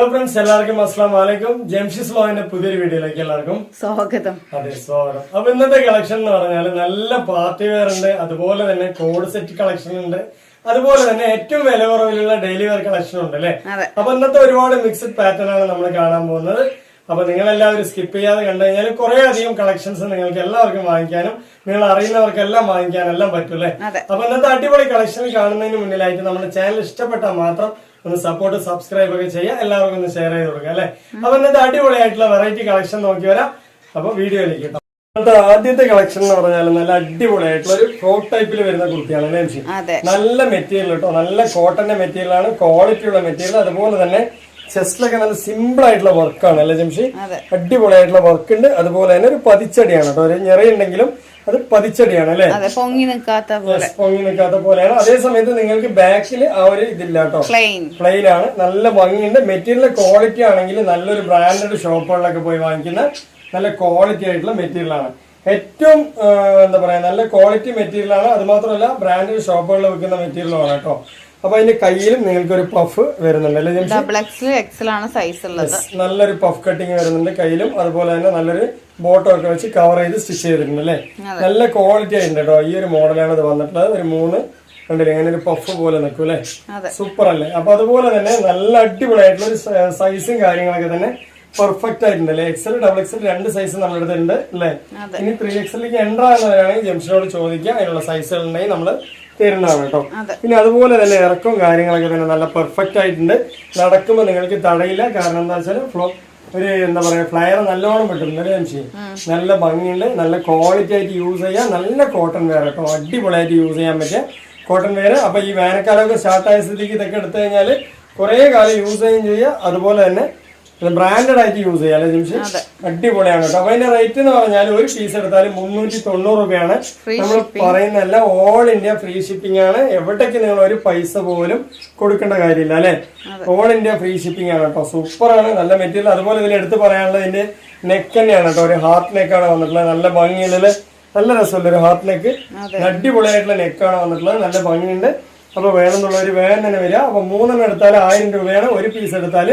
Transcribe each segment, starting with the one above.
Hello friends, എല്ലാവർക്കും അസ്സലാമു അലൈക്കും. ജംഷിസ് ലോയിന്റെ പുതിയൊരു വീഡിയോയിലേക്ക് എല്ലാവർക്കും സ്വാഗതം. അതെ, സ്വാഗതം. അപ്പൊ ഇന്നത്തെ കളക്ഷൻ എന്ന് പറഞ്ഞാൽ നല്ല പാർട്ടി വെയർ ഉണ്ട്, അതുപോലെ തന്നെ കോഡ് സെറ്റ് കളക്ഷൻ ഉണ്ട്, അതുപോലെ തന്നെ ഏറ്റവും വില കുറവിലുള്ള ഡെയിലി വെയർ കളക്ഷൻ ഉണ്ട് അല്ലെ. അപ്പൊ ഇന്നത്തെ ഒരുപാട് മിക്സഡ് പാറ്റേൺ ആണ് നമ്മൾ കാണാൻ പോകുന്നത്. അപ്പൊ നിങ്ങൾ എല്ലാവരും സ്കിപ്പ് ചെയ്യാതെ കണ്ടു കഴിഞ്ഞാൽ കുറെ അധികം കളക്ഷൻസ് നിങ്ങൾക്ക് എല്ലാവർക്കും വാങ്ങിക്കാനും നിങ്ങൾ അറിയുന്നവർക്കെല്ലാം വാങ്ങിക്കാനെല്ലാം പറ്റും അല്ലെ. അപ്പൊ ഇന്നത്തെ അടിപൊളി കളക്ഷൻ കാണുന്നതിന് മുന്നിലായിട്ട് നമ്മുടെ ചാനൽ ഇഷ്ടപ്പെട്ടാൽ മാത്രം ഒന്ന് സപ്പോർട്ട് സബ്സ്ക്രൈബ് ഒക്കെ ചെയ്യുക, എല്ലാവർക്കും ഒന്ന് ഷെയർ ചെയ്ത് കൊടുക്കുക അല്ലെ. അപ്പൊ ഇന്നത്തെ അടിപൊളിയായിട്ടുള്ള വെറൈറ്റി കളക്ഷൻ നോക്കി വരാം. അപ്പൊ വീഡിയോയിലേക്ക് കേട്ടോ. ഇന്നത്തെ ആദ്യത്തെ കളക്ഷൻ എന്ന് പറഞ്ഞാൽ നല്ല അടിപൊളിയായിട്ടുള്ള ഒരു ഫ്രോക്ക് ടൈപ്പിൽ വരുന്ന കുർത്തിയാണ് അല്ലേ. നല്ല മെറ്റീരിയൽ കേട്ടോ, നല്ല കോട്ടന്റെ മെറ്റീരിയൽ ആണ്, ക്വാളിറ്റി ഉള്ള മെറ്റീരിയൽ. അതുപോലെ തന്നെ ചെസ്റ്റിലൊക്കെ നല്ല സിമ്പിൾ ആയിട്ടുള്ള വർക്കാണ് അല്ലെ ജംഷി. അടിപൊളിയായിട്ടുള്ള വർക്ക് ഉണ്ട്. അതുപോലെ തന്നെ ഒരു പതിച്ചടിയാണ് കേട്ടോ, ഒരു ഞെറയുണ്ടെങ്കിലും അത് പതിച്ചടിയാണ് അല്ലെ, പൊങ്ങി നിൽക്കാത്ത പോലെയാണ്. അതേ സമയത്ത് നിങ്ങൾക്ക് ബാക്കിൽ ആ ഒരു ഇതില്ല കേട്ടോ, പ്ലെയിൻ ആണ്. നല്ല ഭംഗിയുണ്ട്. മെറ്റീരിയൽ ക്വാളിറ്റി ആണെങ്കിൽ നല്ലൊരു ബ്രാൻഡഡ് ഷോപ്പുകളിലൊക്കെ പോയി വാങ്ങിക്കുന്ന നല്ല ക്വാളിറ്റി ആയിട്ടുള്ള മെറ്റീരിയൽ ആണ്. ഏറ്റവും എന്താ പറയാ, നല്ല ക്വാളിറ്റി മെറ്റീരിയൽ ആണ്. അത് മാത്രമല്ല ബ്രാൻഡഡ് ഷോപ്പുകളിൽ വെക്കുന്ന മെറ്റീരിയലാണ് കേട്ടോ. അപ്പൊ അതിന്റെ കയ്യിലും നിങ്ങൾക്ക് ഒരു പഫ് വരുന്നുണ്ട് അല്ലെ, നല്ലൊരു പഫ് കട്ടിങ് വരുന്നുണ്ട് കയ്യിലും. അതുപോലെ തന്നെ നല്ലൊരു ബോട്ടോ ഒക്കെ വെച്ച് കവർ ചെയ്ത് സ്റ്റിച്ച് ചെയ്തിട്ടുണ്ട് അല്ലെ. നല്ല ക്വാളിറ്റി ആയിട്ടുണ്ട് കേട്ടോ. ഈ ഒരു മോഡലാണ് ഇത് വന്നിട്ടുള്ളത്. ഒരു 3 കണ്ടില്ലേ, ഇങ്ങനെ ഒരു പഫ് പോലെ നിൽക്കും അല്ലെ, സൂപ്പർ അല്ലേ. അപ്പൊ അതുപോലെ തന്നെ നല്ല അടിപൊളിയായിട്ടുള്ള ഒരു സൈസും കാര്യങ്ങളൊക്കെ തന്നെ പെർഫെക്റ്റ് ആയിട്ടുണ്ട് അല്ലെ. XL, XXL 2 സൈസ് നമ്മുടെ അടുത്ത് ഉണ്ട് അല്ലെ. ഇനി 3XLക്ക് എൻ്റർ ആകുന്നവരാണെങ്കിൽ ജംഷനോട് ചോദിക്കുക, അതിനുള്ള സൈസുകൾ ഉണ്ടെങ്കിൽ നമ്മള് തരുന്നതാണ് കേട്ടോ. പിന്നെ അതുപോലെ തന്നെ ഇറക്കവും കാര്യങ്ങളൊക്കെ തന്നെ നല്ല പെർഫെക്റ്റ് ആയിട്ടുണ്ട്. നടക്കുമ്പോൾ നിങ്ങൾക്ക് തടയില്ല. കാരണം എന്താ വെച്ചാൽ ഒരു എന്താ പറയാ, ഫ്ലയർ നല്ലോണം കിട്ടുന്നുണ്ട് ജംഷി. നല്ല ഭംഗിയുണ്ട്, നല്ല ക്വാളിറ്റി ആയിട്ട് യൂസ് ചെയ്യാം. നല്ല കോട്ടൺ വെയർ കേട്ടോ, അടിപൊളിയായിട്ട് യൂസ് ചെയ്യാൻ പറ്റിയ കോട്ടൺ വെയർ. അപ്പൊ ഈ വേനൽക്കാലമൊക്കെ സ്റ്റാർട്ടായ സ്ഥിതിക്ക് ഇതൊക്കെ എടുത്തു കഴിഞ്ഞാൽ കുറെ കാലം യൂസ് ചെയ്യുകയും ചെയ്യാം. അതുപോലെ തന്നെ ബ്രാൻഡഡ് ആയിട്ട് യൂസ് ചെയ്യാം അല്ലെ ജിംഷി. അടിപൊളിയാണ് കേട്ടോ. അപ്പൊ അതിന്റെ റേറ്റ് എന്ന് പറഞ്ഞാൽ ഒരു പീസ് എടുത്താൽ 390 രൂപയാണ്. നമ്മൾ പറയുന്നതല്ല, ഓൾ ഇന്ത്യ ഫ്രീ ഷിപ്പിംഗ് ആണ്. എവിടേക്ക് നിങ്ങൾ ഒരു പൈസ പോലും കൊടുക്കേണ്ട കാര്യമില്ല അല്ലെ. ഓൾ ഇന്ത്യ ഫ്രീ ഷിപ്പിംഗ് ആണ് കേട്ടോ. സൂപ്പറാണ്, നല്ല മെറ്റീരിയൽ. അതുപോലെ ഇതിൽ എടുത്ത് പറയാനുള്ളത് ഇതിന്റെ നെക്ക് തന്നെയാണ് കേട്ടോ. ഒരു ഹാർട്ട് നെക്കാണ് വന്നിട്ടുള്ളത്. നല്ല ഭംഗിയുള്ളത്, നല്ല രസമുള്ള ഒരു ഹാർട്ട് നെക്ക്. അടിപൊളിയായിട്ടുള്ള നെക്കാണ് വന്നിട്ടുള്ളത്. നല്ല ഭംഗിയുണ്ട്. അപ്പൊ വേണമെന്നുള്ളവര് വേഗം തന്നെ വരിക. അപ്പൊ 3 എടുത്താൽ 1000 രൂപയാണ്. ഒരു പീസ് എടുത്താൽ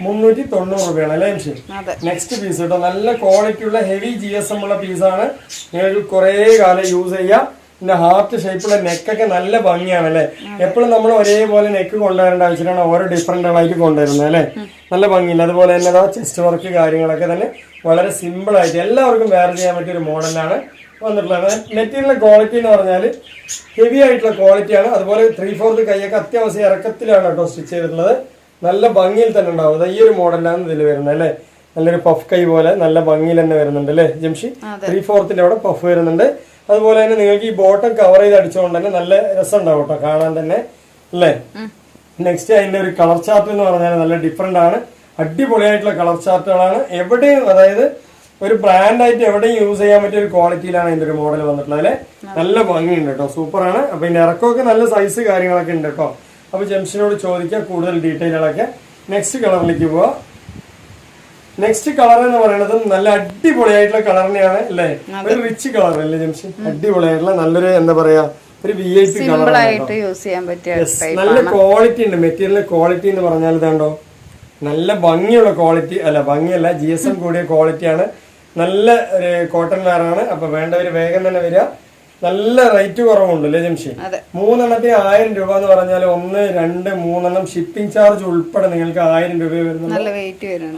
390 രൂപയാണ് അല്ലേ. നെക്സ്റ്റ് പീസ് കേട്ടോ, നല്ല ക്വാളിറ്റി ഉള്ള ഹെവി GSM ഉള്ള പീസാണ്. നിങ്ങൾക്ക് കുറെ കാലം യൂസ് ചെയ്യാം. പിന്നെ ഹാർട്ട് ഷേപ്പുള്ള നെക്കൊക്കെ നല്ല ഭംഗിയാണ് അല്ലെ. എപ്പോഴും നമ്മൾ ഒരേപോലെ നെക്ക് കൊണ്ടുവരേണ്ട ആവശ്യമാണ്, ഓരോ ഡിഫറെന്റ് ആയിട്ട് കൊണ്ടുവരുന്നത് അല്ലെ. നല്ല ഭംഗിയില്ല. അതുപോലെ തന്നെ ചെസ്റ്റ് വർക്ക് കാര്യങ്ങളൊക്കെ തന്നെ വളരെ സിമ്പിൾ ആയിട്ട് എല്ലാവർക്കും വെയർ ചെയ്യാൻ പറ്റിയ ഒരു മോഡലാണ് വന്നിട്ടുള്ളത്. മെറ്റീരിയൽ ക്വാളിറ്റി എന്ന് പറഞ്ഞാൽ ഹെവി ആയിട്ടുള്ള ക്വാളിറ്റിയാണ്. അതുപോലെ 3/4 കൈയൊക്കെ അത്യാവശ്യം ഇറക്കത്തിലാണ് കേട്ടോ സ്റ്റിച്ച് ചെയ്തിട്ടുള്ളത്. നല്ല ഭംഗിയിൽ തന്നെ ഉണ്ടാവും. ഈ ഒരു മോഡലാണ് ഇതിൽ വരുന്നത് അല്ലെ. നല്ലൊരു പഫ് കൈ പോലെ നല്ല ഭംഗിയിൽ തന്നെ വരുന്നുണ്ട് അല്ലെ ജംഷി. 3/4 അവിടെ പഫ് വരുന്നുണ്ട്. അതുപോലെ തന്നെ നിങ്ങൾക്ക് ഈ ബോട്ടം കവർ ചെയ്ത് അടിച്ചുകൊണ്ട് തന്നെ നല്ല രസം ഉണ്ടാവും കേട്ടോ കാണാൻ തന്നെ അല്ലേ. നെക്സ്റ്റ് അതിന്റെ ഒരു കളർ ചാർട്ട് എന്ന് പറഞ്ഞാൽ നല്ല ഡിഫറെന്റ് ആണ്. അടിപൊളിയായിട്ടുള്ള കളർ ചാർട്ടുകളാണ്. എവിടെയും അതായത് ഒരു ബ്രാൻഡായിട്ട് എവിടെയും യൂസ് ചെയ്യാൻ പറ്റിയ ഒരു ക്വാളിറ്റിയിലാണ് ഇതിന്റെ ഒരു മോഡൽ വന്നിട്ടുള്ളത് അല്ലെ. നല്ല ഭംഗിയുണ്ട് കേട്ടോ, സൂപ്പറാണ്. അപ്പൊ ഇതിന്റെ ഇറക്കമൊക്കെ നല്ല സൈസ് കാര്യങ്ങളൊക്കെ ഉണ്ട് കേട്ടോ. അപ്പൊ ജംഷനോട് ചോദിക്കുക കൂടുതൽ ഡീറ്റെയിലുകളൊക്കെ. നെക്സ്റ്റ് കളറിലേക്ക് പോവാ. നെക്സ്റ്റ് കളർ എന്ന് പറയുന്നത് നല്ല അടിപൊളിയായിട്ടുള്ള കളർ തന്നെയാണ് അല്ലേ. ഒരു റിച്ച് കളർ അല്ലേ ജംഷൻ. അടിപൊളിയായിട്ടുള്ള നല്ലൊരു എന്താ പറയാ, ഒരു VIP കളർ. നല്ല ക്വാളിറ്റി ഉണ്ട്. മെറ്റീരിയൽ ക്വാളിറ്റി എന്ന് പറഞ്ഞാൽ ഇതാണ്ടോ, നല്ല ഭംഗിയുള്ള ക്വാളിറ്റി അല്ല, ഭംഗിയല്ല, GSM കൂടിയ ക്വാളിറ്റിയാണ്. നല്ല ഒരു കോട്ടൺ വെയർ ആണ്. അപ്പൊ വേണ്ടവര് വേഗം തന്നെ വരിക. നല്ല റേറ്റ് കുറവുണ്ട് അല്ലേ ജംഷി. 3 എണ്ണത്തിന് 1000 രൂപ എന്ന് പറഞ്ഞാൽ 1, 2, 3 എണ്ണം ഷിപ്പിംഗ് ചാർജ് ഉൾപ്പെടെ നിങ്ങൾക്ക് 1000 രൂപ വരുന്നുണ്ട്.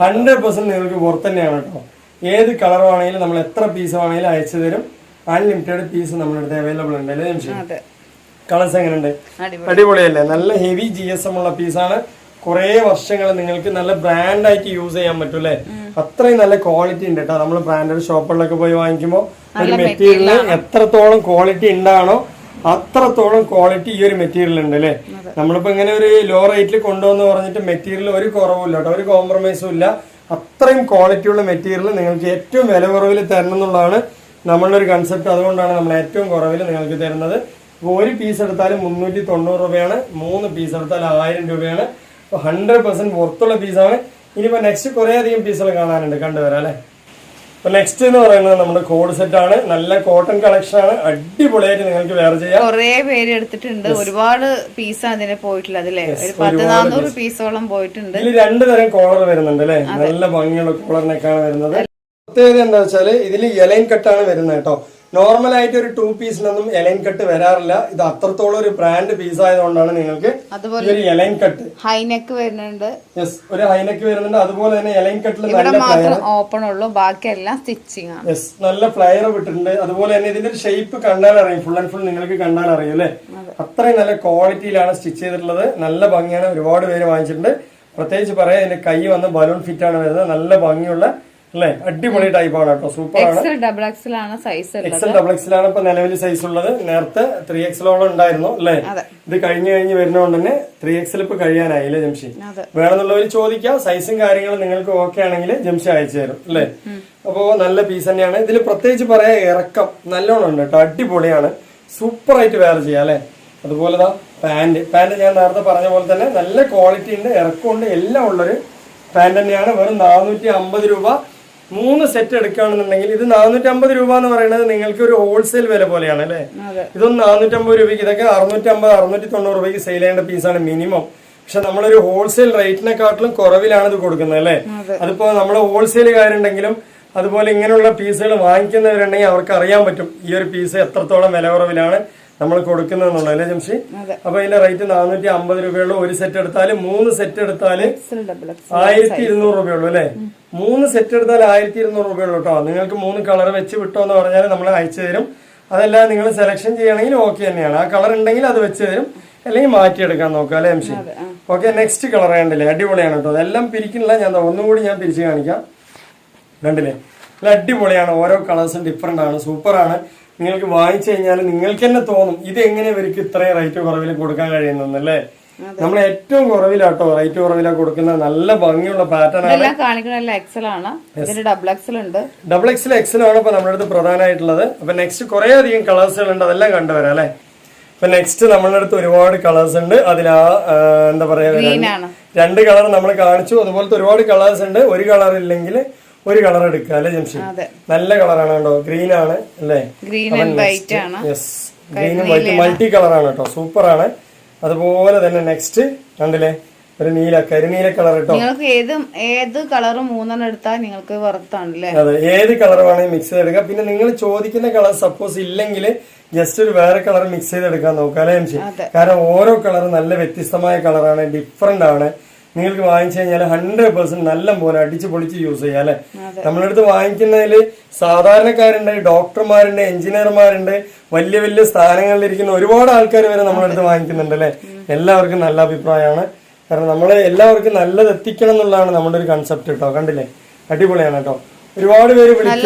100% നിങ്ങൾക്ക് പുറത്ത് തന്നെയാണ് കേട്ടോ. ഏത് കളർ ആണെങ്കിലും നമ്മൾ എത്ര പീസ് ആണെങ്കിലും അയച്ചു തരും. അൺലിമിറ്റഡ് പീസ് നമ്മുടെ അടുത്ത് അവൈലബിൾ ഉണ്ട് അല്ലേ ജംഷി. കളേഴ്സ് എങ്ങനെയുണ്ട്, അടിപൊളിയല്ലേ. നല്ല ഹെവി GSM ഉള്ള പീസാണ്. കുറെ വർഷങ്ങൾ നിങ്ങൾക്ക് നല്ല ബ്രാൻഡായിട്ട് യൂസ് ചെയ്യാൻ പറ്റും അല്ലെ. അത്രയും നല്ല ക്വാളിറ്റി ഉണ്ട് കേട്ടോ. നമ്മൾ ബ്രാൻഡഡ് ഷോപ്പുകളിലൊക്കെ പോയി വാങ്ങിക്കുമ്പോൾ ഒരു മെറ്റീരിയലിന് എത്രത്തോളം ക്വാളിറ്റി ഉണ്ടാണോ അത്രത്തോളം ക്വാളിറ്റി ഈ ഒരു മെറ്റീരിയൽ ഉണ്ട് അല്ലെ. നമ്മളിപ്പോ ഇങ്ങനെ ഒരു ലോ റേറ്റിൽ കൊണ്ടുവന്ന് പറഞ്ഞിട്ട് മെറ്റീരിയൽ ഒരു കുറവില്ല കേട്ടോ, ഒരു കോംപ്രമൈസും ഇല്ല. അത്രയും ക്വാളിറ്റി ഉള്ള മെറ്റീരിയൽ നിങ്ങൾക്ക് ഏറ്റവും വില കുറവിൽ തരണം എന്നുള്ളതാണ് നമ്മളുടെ ഒരു കൺസെപ്റ്റ്. അതുകൊണ്ടാണ് നമ്മൾ ഏറ്റവും കുറവിൽ നിങ്ങൾക്ക് തരുന്നത്. ഒരു പീസ് എടുത്താൽ 390 രൂപയാണ്. 3 പീസ് എടുത്താൽ 1000 രൂപയാണ്. 100% പുറത്തുള്ള പീസാണ്. ഇനിയിപ്പോ നെക്സ്റ്റ് കുറെ അധികം പീസുകൾ കാണാനുണ്ട്, കണ്ടുവരാം അല്ലെ. അപ്പൊ നെക്സ്റ്റ് എന്ന് പറയുന്നത് നമ്മുടെ കോഡ് സെറ്റ് ആണ്. നല്ല കോട്ടൺ കളക്ഷൻ ആണ്, അടിപൊളിയായിട്ട് നിങ്ങൾക്ക് വേറെ ചെയ്യാം. കുറെ പേര് എടുത്തിട്ടുണ്ട്, ഒരുപാട് പീസാണ് അതിന് പോയിട്ടുള്ളത് അല്ലേ, ഒരു 10-400 പീസോളം പോയിട്ടുണ്ട്. ഇതിൽ 2 തരം കോളർ വരുന്നുണ്ട് അല്ലെ, നല്ല ഭംഗിയുള്ള കോളറിനൊക്കെയാണ് വരുന്നത്. പ്രത്യേകത എന്താ വെച്ചാല് ഇതിൽ എലൈൻ കട്ടാണ് വരുന്നത് കേട്ടോ. നോർമൽ ആയിട്ട് ഒരു 2 പീസിനൊന്നും എലൈൻ കട്ട് വരാറില്ല. ഇത് അത്രത്തോളം ഒരു ബ്രാൻഡ് പീസ് ആയതുകൊണ്ടാണ് നിങ്ങൾക്ക് ഒരു എലൈൻ കട്ട്. ഹൈനെക്ക് വരുന്നുണ്ട്, ഒരു ഹൈനെക്ക് വരുന്നുണ്ട്. അതുപോലെ തന്നെ എലൈൻ കട്ടിൽ മാത്രം ഓപ്പൺ ഉള്ളൂ, ബാക്കിയെല്ലാം സ്റ്റിച്ചിങ് ആണ്. നല്ല ഫ്ലയർ വിട്ടിട്ടുണ്ട്. അതുപോലെ തന്നെ ഇതിന്റെ ഒരു ഷേപ്പ് കണ്ടാൽ അറിയും, ഫുൾ ആൻഡ് ഫുൾ നിങ്ങൾക്ക് കണ്ടാൽ അറിയും അല്ലെ. അത്രയും നല്ല ക്വാളിറ്റിയിലാണ് സ്റ്റിച്ച് ചെയ്തിട്ടുള്ളത്. നല്ല ഭംഗിയാണ്, ഒരുപാട് പേര് വാങ്ങിച്ചിട്ടുണ്ട്. പ്രത്യേകിച്ച് പറയാം, ഇതിന്റെ കൈ വന്ന് ബലൂൺ ഫിറ്റ് ആണ് വരുന്നത്. നല്ല ഭംഗിയുള്ള അല്ലെ, അടിപൊളി ടൈപ്പാണ് കേട്ടോ, സൂപ്പർ ആണ്. XL ആണ് ഇപ്പൊ നിലവിൽ സൈസ് ഉള്ളത്. നേരത്തെ 3XL ഉണ്ടായിരുന്നു അല്ലെ. ഇത് കഴിഞ്ഞ് വരുന്നതുകൊണ്ട് തന്നെ 3XL ഇപ്പൊ കഴിയാനായില്ലേ ജംഷി. വേണമെന്നുള്ളവർ ചോദിക്കാം, സൈസും കാര്യങ്ങളും നിങ്ങൾക്ക് ഓക്കെ ആണെങ്കിൽ ജംഷി അയച്ചു തരും അല്ലെ. അപ്പോ നല്ല പീസ് തന്നെയാണ്. ഇതിൽ പ്രത്യേകിച്ച് പറയാ, ഇറക്കം നല്ലോണം ഉണ്ട് കേട്ടോ, അടിപൊളിയാണ്, സൂപ്പർ ആയിട്ട് വേറെ ചെയ്യാം അല്ലെ. അതുപോലെ പാന്റ് ഞാൻ നേരത്തെ പറഞ്ഞ പോലെ തന്നെ നല്ല ക്വാളിറ്റി ഉണ്ട്, ഇറക്കമുണ്ട്, എല്ലാം ഉള്ളൊരു പാന്റ് തന്നെയാണ്. വെറും 450 രൂപ 3 സെറ്റ് എടുക്കുകയാണെന്നുണ്ടെങ്കിൽ, ഇത് 450 രൂപ എന്ന് പറയുന്നത് നിങ്ങൾക്ക് ഒരു ഹോൾസെയിൽ വില പോലെയാണ് അല്ലെ. ഇതൊന്നും 450 രൂപയ്ക്ക്, ഇതൊക്കെ 650-690 രൂപയ്ക്ക് സെയിൽ ചെയ്യേണ്ട പീസാണ് മിനിമം. പക്ഷെ നമ്മളൊരു ഹോൾസെയിൽ റേറ്റിനെക്കാട്ടിലും കുറവിലാണ് ഇത് കൊടുക്കുന്നത് അല്ലെ. അതിപ്പോ നമ്മള് ഹോൾസെയിലുകാരുണ്ടെങ്കിലും അതുപോലെ ഇങ്ങനെയുള്ള പീസുകൾ വാങ്ങിക്കുന്നവരുണ്ടെങ്കിൽ അവർക്ക് അറിയാൻ പറ്റും ഈ ഒരു പീസ് എത്രത്തോളം വില കുറവിലാണ് നമ്മൾ കൊടുക്കുന്നതെന്നുള്ളത് അല്ലേ ജംഷി. അപ്പൊ ഇതിന്റെ റേറ്റ് 450 രൂപയുള്ളൂ. ഒരു സെറ്റ് എടുത്താല് 3 സെറ്റ് എടുത്താല് 1200 രൂപയുള്ളൂ അല്ലെ. 3 സെറ്റ് എടുത്താൽ 1200 രൂപയുള്ളൂ കേട്ടോ. നിങ്ങൾക്ക് 3 കളർ വെച്ച് വിട്ടോ എന്ന് പറഞ്ഞാൽ നമ്മൾ അയച്ചു തരും. അതല്ല നിങ്ങൾ സെലക്ഷൻ ചെയ്യണമെങ്കിൽ ഓക്കെ തന്നെയാണ്. ആ കളർ ഉണ്ടെങ്കിൽ അത് വെച്ച് തരും, അല്ലെങ്കിൽ മാറ്റിയെടുക്കാൻ നോക്കാം അല്ലെ ജംഷി. ഓക്കെ, നെക്സ്റ്റ് കളർ കണ്ടില്ലേ, അടിപൊളിയാണ് കേട്ടോ. അതെല്ലാം പിരിക്കുന്നില്ല, ഞാൻ ഒന്നുകൂടി ഞാൻ പിരിച്ച് കാണിക്കാം. കണ്ടില്ലേ, നല്ല അടിപൊളിയാണ്. ഓരോ കളേഴ്സും ഡിഫറെന്റ് ആണ്, സൂപ്പറാണ്. നിങ്ങൾക്ക് വാങ്ങിച്ചു കഴിഞ്ഞാൽ നിങ്ങൾക്ക് തന്നെ തോന്നും ഇത് എങ്ങനെ ഇവർക്ക് ഇത്രയും റേറ്റ് കുറവിൽ കൊടുക്കാൻ കഴിയുന്നല്ലേ. നമ്മൾ ഏറ്റവും കുറവിലാട്ടോ, റേറ്റ് കുറവിലാ കൊടുക്കുന്നത്. നല്ല ഭംഗിയുള്ള പാറ്റേൺ ആണ്. ഡബിൾ എക്സൽ എക്സൽ ആണ് ഇപ്പൊ നമ്മുടെ അടുത്ത് പ്രധാനമായിട്ടുള്ളത്. അപ്പൊ നെക്സ്റ്റ് കുറെ അധികം കളേഴ്സുകൾ ഉണ്ട്, അതെല്ലാം കണ്ടുവരാം അല്ലെ. അപ്പൊ നെക്സ്റ്റ് നമ്മളുടെ അടുത്ത് ഒരുപാട് കളേഴ്സ് ഉണ്ട്. അതിൽ എന്താ പറയാ, 2 കളർ നമ്മൾ കാണിച്ചു. അതുപോലത്തെ ഒരുപാട് കളേഴ്സ് ഉണ്ട്. ഒരു കളർ ഇല്ലെങ്കിൽ ഒരു കളർ എടുക്കുക അല്ലെ ജംഷി. നല്ല കളറാണ് കേട്ടോ, ഗ്രീൻ ആണ് അല്ലേ. ഗ്രീനും വൈറ്റ് മൾട്ടി കളറാണ് കേട്ടോ, സൂപ്പർ ആണ്. അതുപോലെ തന്നെ നെക്സ്റ്റ് കണ്ടില്ലേ, ഒരു കരിനീല കളർ കേട്ടോ. നിങ്ങൾക്ക് ഏത് കളറും 3 എടുത്താൽ നിങ്ങൾക്ക് വറുത്താണല്ലേ. അതെ, ഏത് കളർ വേണമെങ്കിൽ മിക്സ് ചെയ്തെടുക്കാം. പിന്നെ നിങ്ങൾ ചോദിക്കുന്ന കളർ സപ്പോസ് ഇല്ലെങ്കിൽ ജസ്റ്റ് ഒരു വേറെ കളർ മിക്സ് ചെയ്തെടുക്കാൻ നോക്കാം അല്ലെ ജംഷി. കാരണം ഓരോ കളറും നല്ല വ്യത്യസ്തമായ കളറാണ്, ഡിഫറെന്റ് ആണ്. നിങ്ങൾക്ക് വാങ്ങിച്ചു കഴിഞ്ഞാൽ 100% നല്ല പോലെ അടിച്ചു പൊളിച്ച് യൂസ് ചെയ്യാം അല്ലെ. നമ്മളടുത്ത് വാങ്ങിക്കുന്നതിൽ സാധാരണക്കാരുണ്ട്, ഡോക്ടർമാരുണ്ട്, എഞ്ചിനീയർമാരുണ്ട്, വലിയ വലിയ സ്ഥാനങ്ങളിലിരിക്കുന്ന ഒരുപാട് ആൾക്കാർ വരെ നമ്മളടുത്ത് വാങ്ങിക്കുന്നുണ്ട് അല്ലെ. എല്ലാവർക്കും നല്ല അഭിപ്രായമാണ്. കാരണം നമ്മൾ എല്ലാവർക്കും നല്ലത് എത്തിക്കണം എന്നുള്ളതാണ് നമ്മുടെ ഒരു കൺസെപ്റ്റ് കേട്ടോ. കണ്ടില്ലേ, അടിപൊളിയാണ് കേട്ടോ. ഒരുപാട് പേര്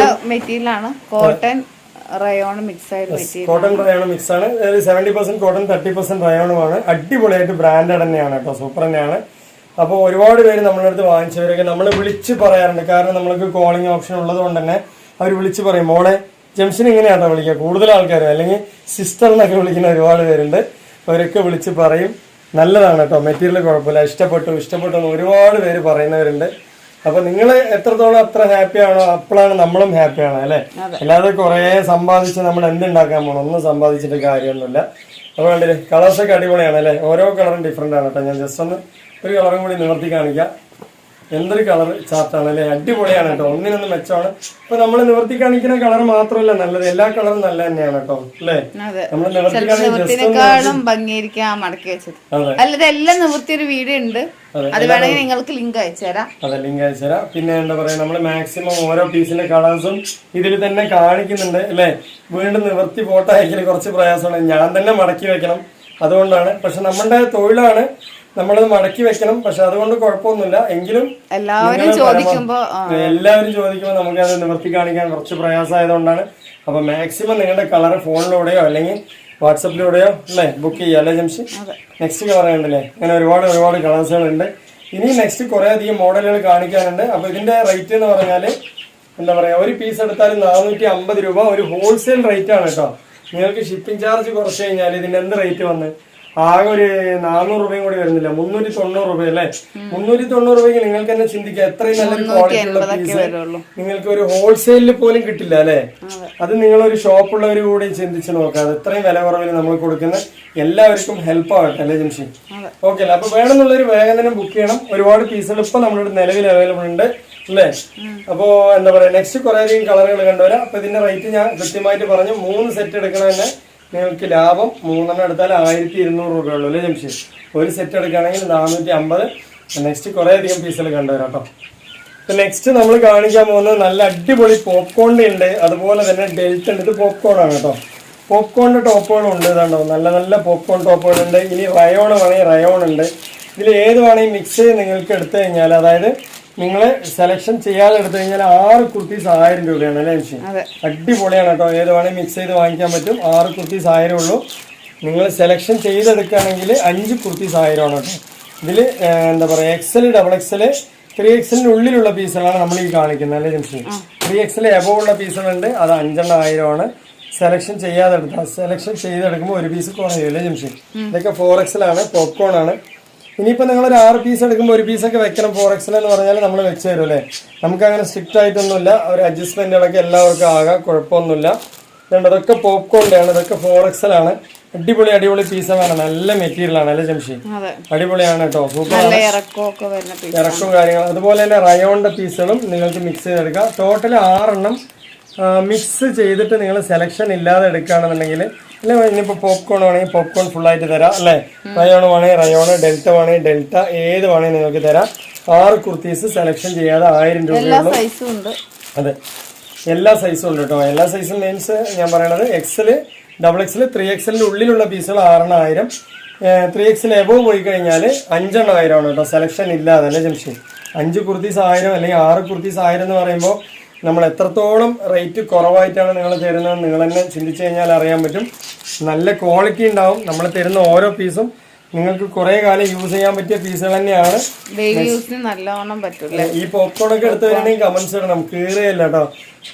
മെറ്റീരിയലാണ്, കോട്ടൺ റയോൺ മിക്സ് ആയിട്ട്. കോട്ടൺ റയോൺ മിക്സ് ആണ്. 70% കോട്ടൺ 30% റയോണുമാണ്. അടിപൊളിയായിട്ട് ബ്രാൻഡഡ് തന്നെയാണ് കേട്ടോ, സൂപ്പർ തന്നെയാണ്. അപ്പോൾ ഒരുപാട് പേര് നമ്മുടെ അടുത്ത് വാങ്ങിച്ചവരൊക്കെ നമ്മൾ വിളിച്ച് പറയാറുണ്ട്. കാരണം നമ്മൾക്ക് കോളിംഗ് ഓപ്ഷൻ ഉള്ളത് കൊണ്ട് തന്നെ അവർ വിളിച്ച് പറയും, മോളെ ജംഷൻ ഇങ്ങനെയാണോ വിളിക്കുക. കൂടുതൽ ആൾക്കാരും അല്ലെങ്കിൽ സിസ്റ്റർ എന്നൊക്കെ വിളിക്കുന്ന ഒരുപാട് പേരുണ്ട്. അവരൊക്കെ വിളിച്ച് പറയും. നല്ലതാണ് കേട്ടോ, മെറ്റീരിയൽ കുഴപ്പമില്ല, ഇഷ്ടപ്പെട്ടു എന്ന് ഒരുപാട് പേര് പറയുന്നവരുണ്ട്. അപ്പൊ നിങ്ങൾ എത്രത്തോളം അത്ര ഹാപ്പിയാണോ അപ്പോഴാണ് നമ്മളും ഹാപ്പിയാണ് അല്ലെ. അല്ലാതെ കുറെ സമ്പാദിച്ച് നമ്മൾ എന്തുണ്ടാക്കാൻ പോകണം, ഒന്നും സമ്പാദിച്ചിട്ട് കാര്യമൊന്നുമില്ല. അപ്പൊ കണ്ടില്ലേ, കളേഴ്സൊക്കെ അടിപൊളിയാണ് അല്ലെ. ഓരോ കളറും ഡിഫറെന്റ് ആണ് കേട്ടോ. ഞാൻ ജസ്റ്റ് ഒന്ന് ഒരു കളറും കൂടി നിവർത്തി കാണിക്കാം. എന്തൊരു കളർ ചാർട്ടാണ് അല്ലെ, അടിപൊളിയാണ് കേട്ടോ, ഒന്നിനൊന്ന് മെച്ചമാണ്. ഇപ്പൊ നമ്മൾ നിവർത്തി കാണിക്കുന്ന കളർ മാത്രമല്ല നല്ലത്, എല്ലാ കളറും നല്ല തന്നെയാണ് കേട്ടോ അല്ലെ. നമ്മൾ നിവർത്തിക്കാളും ഭംഗിയായിരിക്കും മടക്കി വെച്ചത്. അല്ലാതെ എല്ലാം നിവർത്തി ഒരു വീഡിയോ ഉണ്ട്, അത് വേണമെങ്കിൽ നിങ്ങൾക്ക് ലിങ്ക് അയച്ചുതരാം. അതെ, ലിങ്ക് അയച്ചുതരാം. പിന്നെ എന്താ പറയാ, നമ്മൾ മാക്സിമം ഓരോ പീസിന്റെ കളേഴ്സും ഇതിൽ തന്നെ കാണിക്കുന്നുണ്ട് അല്ലെ. വീണ്ടും നിവർത്തി ഫോട്ടോ അയക്കല് കുറച്ച് പ്രയാസമാണ്, ഞാൻ തന്നെ മടക്കി വെക്കണം, അതുകൊണ്ടാണ്. പക്ഷെ നമ്മുടെ തൊഴിലാണ്, നമ്മളത് മടക്കി വെക്കണം. പക്ഷെ അതുകൊണ്ട് കുഴപ്പമൊന്നുമില്ല. എങ്കിലും എല്ലാവരും ചോദിക്കുമ്പോ നമുക്കത് നിവർത്തി കാണിക്കാൻ കുറച്ച് പ്രയാസമായതുകൊണ്ടാണ്. അപ്പൊ മാക്സിമം നിങ്ങളുടെ കളർ ഫോണിലൂടെയോ അല്ലെങ്കിൽ വാട്സപ്പിലൂടെയോ അല്ലേ ബുക്ക് ചെയ്യുക അല്ലേ ജംഷി. നെക്സ്റ്റ് കളർ കണ്ടല്ലേ, അങ്ങനെ ഒരുപാട് കളേഴ്സുകളുണ്ട്. ഇനി നെക്സ്റ്റ് കുറെ അധികം മോഡലുകൾ കാണിക്കാനുണ്ട്. അപ്പൊ ഇതിന്റെ റേറ്റ് എന്ന് പറഞ്ഞാല് എന്താ പറയാ, ഒരു പീസ് എടുത്താലും 450 രൂപ ഒരു ഹോൾസെയിൽ റേറ്റ് ആണ് കേട്ടോ. നിങ്ങൾക്ക് ഷിപ്പിംഗ് ചാർജ് കുറച്ച് കഴിഞ്ഞാൽ ഇതിന്റെ എന്ത് റേറ്റ് വന്ന് ആകെ ഒരു 400 രൂപയും കൂടി വരുന്നില്ല, 390 രൂപ അല്ലേ. 390 രൂപയ്ക്ക് നിങ്ങൾക്ക് തന്നെ ചിന്തിക്കാം എത്രയും നല്ലൊരു ക്വാളിറ്റി ഉള്ള പീസ് നിങ്ങൾക്ക് ഒരു ഹോൾസെയിലിൽ പോലും കിട്ടില്ല അല്ലെ. അത് നിങ്ങളൊരു ഷോപ്പുള്ളവർ കൂടി ചിന്തിച്ച് നോക്കാം. അത് എത്രയും വില കുറവിൽ നമ്മൾ കൊടുക്കുന്ന എല്ലാവർക്കും ഹെൽപ്പ് ആവട്ടെ അല്ലേ ജംഷി. ഓക്കെ അല്ലേ. അപ്പൊ വേണമെന്നുള്ളൊരു വേഗം തന്നെ ബുക്ക് ചെയ്യണം. ഒരുപാട് പീസുകൾ ഇപ്പൊ നമ്മളുടെ നിലവിൽ അവൈലബിൾ ഉണ്ട് അല്ലേ. അപ്പോ എന്താ പറയാ, നെക്സ്റ്റ് കുറെ അധികം കളറുകൾ കണ്ടുവരാം. അപ്പൊ ഇതിന്റെ റേറ്റ് ഞാൻ കൃത്യമായിട്ട് പറഞ്ഞു. 3 സെറ്റ് എടുക്കണ തന്നെ നിങ്ങൾക്ക് ലാഭം 3 എടുത്താൽ 1200 രൂപയുള്ളൂ അല്ലേ ജംഷി. ഒരു സെറ്റ് എടുക്കുകയാണെങ്കിൽ 450. നെക്സ്റ്റ് കുറെ അധികം പീസുകൾ കണ്ടുവരാം കേട്ടോ. ഇപ്പൊ നെക്സ്റ്റ് നമ്മൾ കാണിക്കാൻ പോകുന്നത് നല്ല അടിപൊളി പോപ്കോണിന്റെ ഉണ്ട്, അതുപോലെ തന്നെ ഡെൽറ്റ ഉണ്ട്. ഇത് പോപ്കോൺ ആണ് കേട്ടോ. പോപ്കോണിന്റെ ടോപ്പുകളും ഉണ്ട്. ഇതാണ്ടോ നല്ല നല്ല പോപ്കോൺ ടോപ്പുകളുണ്ട്. ഇനി റയോൺ വേണമെങ്കിൽ റയോൺ ഉണ്ട്. ഇതിൽ ഏത് വേണമെങ്കിൽ മിക്സ് ചെയ്ത് നിങ്ങൾക്ക് എടുത്തു കഴിഞ്ഞാൽ, അതായത് നിങ്ങൾ സെലക്ഷൻ ചെയ്യാതെ എടുത്തു കഴിഞ്ഞാൽ 6 കുർത്തീസ് 1000 രൂപയാണ് അല്ലേ ജംഷി. അടിപൊളിയാണ് കേട്ടോ. ഏത് വേണമെങ്കിൽ മിക്സ് ചെയ്ത് വാങ്ങിക്കാൻ പറ്റും. 6 കുർത്തീസ് 1000 ഉള്ളൂ. നിങ്ങൾ സെലക്ഷൻ ചെയ്തെടുക്കുകയാണെങ്കിൽ 5 കുർത്തീസ് 1000 ആണ് കേട്ടോ. ഇതിൽ എന്താ പറയുക, XL, XXL, 3XL ഉള്ളിലുള്ള പീസുകളാണ് നമ്മൾ ഈ കാണിക്കുന്നത് അല്ലേ ജംഷി. 3XL എബോവ് ഉള്ള പീസുകളുണ്ട്, അത് 5 1000 ആണ്. സെലക്ഷൻ ചെയ്യാതെ എടുത്താൽ, സെലക്ഷൻ ചെയ്തെടുക്കുമ്പോൾ ഒരു പീസ് കുറയും അല്ലേ ജംഷി. ഇതൊക്കെ 4XL ആണ്, പോപ്കോൺ ആണ്. ഇനിയിപ്പോൾ നിങ്ങളൊരു 6 പീസ് എടുക്കുമ്പോൾ ഒരു പീസൊക്കെ വെക്കണം. 4XL എന്ന് പറഞ്ഞാൽ നമ്മൾ വെച്ച് തരും അല്ലേ. നമുക്ക് അങ്ങനെ സ്ട്രിക്റ്റ് ആയിട്ടൊന്നുമില്ല. ഒരു അഡ്ജസ്റ്റ്മെന്റുകളൊക്കെ എല്ലാവർക്കും ആകാം, കുഴപ്പമൊന്നുമില്ല. ഇതൊക്കെ പോപ്കോണിന്റെ ആണ്. ഇതൊക്കെ 4XL ആണ്. അടിപൊളി അടിപൊളി പീസാണ്. നല്ല മെറ്റീരിയൽ ആണ് അല്ലേ ജംഷി. അടിപൊളിയാണ് കേട്ടോ. സൂപ്പർ ഇറക്കവും കാര്യങ്ങളും. അതുപോലെ തന്നെ റയോണിന്റെ പീസുകളും നിങ്ങൾക്ക് മിക്സ് ചെയ്തെടുക്കാം. ടോട്ടൽ 6 മിക്സ് ചെയ്തിട്ട് നിങ്ങൾ സെലക്ഷൻ ഇല്ലാതെ എടുക്കുകയാണെന്നുണ്ടെങ്കിൽ, അല്ലെ ഇനിയിപ്പോൾ പോപ്കോൺ വേണമെങ്കിൽ പോപ്കോൺ ഫുള്ളായിട്ട് തരാം അല്ലേ. റയോൺ വേണമെങ്കിൽ റയോണ്, ഡെൽറ്റ വേണമെങ്കിൽ ഡെൽറ്റ, ഏത് വേണമെങ്കിൽ നിങ്ങൾക്ക് തരാം. 6 കുർത്തീസ് സെലക്ഷൻ ചെയ്യാതെ 1000 രൂപയുള്ളൂ. അതെ, എല്ലാ സൈസും ഉണ്ട് കേട്ടോ. എല്ലാ സൈസും മീൻസ് ഞാൻ പറയണത് XL, XXL, 3XL ഉള്ളിലുള്ള പീസുകൾ 1000. 3XL എബോവ് പോയി കഴിഞ്ഞാൽ 5 ആണ് കേട്ടോ. സെലക്ഷൻ ഇല്ലാതെ അല്ലേ ജംഷി. 5 കുർത്തീസ് 1000 അല്ലെങ്കിൽ 6 കുർത്തീസ് 1000 എന്ന് പറയുമ്പോൾ നമ്മൾ എത്രത്തോളം റേറ്റ് കുറവായിട്ടാണ് നിങ്ങൾ തരുന്നത് നിങ്ങൾ തന്നെ ചിന്തിച്ചു കഴിഞ്ഞാൽ അറിയാൻ പറ്റും. നല്ല ക്വാളിറ്റി ഉണ്ടാവും. നമ്മൾ തരുന്ന ഓരോ പീസും നിങ്ങൾക്ക് കുറെ കാലം യൂസ് ചെയ്യാൻ പറ്റിയ പീസുകൾ തന്നെയാണ്. ഈ പോപ്കോൺ ഒക്കെ എടുത്തു വരുന്നെങ്കിൽ കമന്റ്സ് ഇടണം, കീറുകയല്ല കേട്ടോ.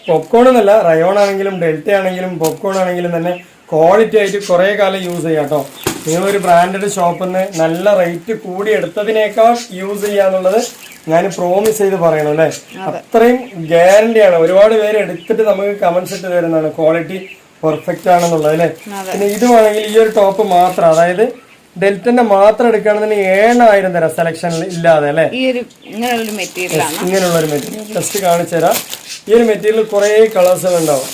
പോപ്കോൺ എന്നല്ല, റയോൺ ആണെങ്കിലും ഡെൽറ്റ ആണെങ്കിലും പോപ്കോൺ ആണെങ്കിലും തന്നെ ക്വാളിറ്റി ആയിട്ട് കുറെ കാലം യൂസ് ചെയ്യാം കേട്ടോ. നിങ്ങളൊരു ബ്രാൻഡഡ് ഷോപ്പിൽ നിന്ന് നല്ല റേറ്റ് കൂടി എടുത്തതിനേക്കാൾ യൂസ് ചെയ്യാന്നുള്ളത് ഞാൻ പ്രോമിസ് ചെയ്ത് പറയണം അല്ലേ. അത്രയും ഗ്യാരണ്ടിയാണ്. ഒരുപാട് പേര് എടുത്തിട്ട് നമുക്ക് കമന്റ്സ് ഇട്ട് തരുന്നതാണ് ക്വാളിറ്റി പെർഫെക്റ്റ് ആണെന്നുള്ളത് അല്ലേ. പിന്നെ ഇത് വേണമെങ്കിൽ ഈ ഒരു ടോപ്പ് മാത്രം, അതായത് ഡെൽറ്റന്റെ മാത്രം എടുക്കുകയാണെന്നുണ്ടെങ്കിൽ 7000 തരാം സെലക്ഷനിൽ ഇല്ലാതെ അല്ലെ. ഇങ്ങനെയുള്ള ഒരു മെറ്റീരിയൽ ജസ്റ്റ് കാണിച്ചു തരാം. ഈ ഒരു മെറ്റീരിയൽ കുറെ കളേഴ്സുകൾ ഉണ്ടാവും.